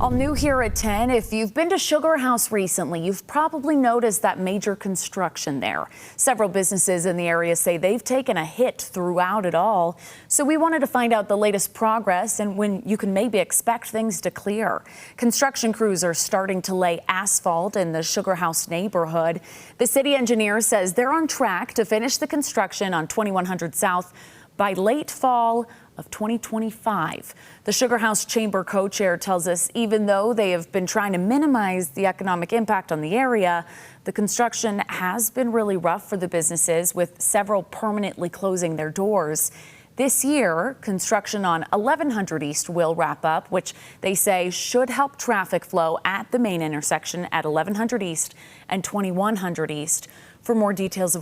All new here at 10. If you've been to Sugar House recently, you've probably noticed that major construction there. Several businesses in the area say they've taken a hit throughout it all. So we wanted to find out the latest progress and when you can maybe expect things to clear. Construction crews are starting to lay asphalt in the Sugar House neighborhood. The city engineer says they're on track to finish the construction on 2100 South by late fall of 2025. The Sugar House Chamber co-chair tells us even though they have been trying to minimize the economic impact on the area, the construction has been really rough for the businesses, with several permanently closing their doors. This year, construction on 1100 East will wrap up, which they say should help traffic flow at the main intersection at 1100 East and 2100 East. For more details of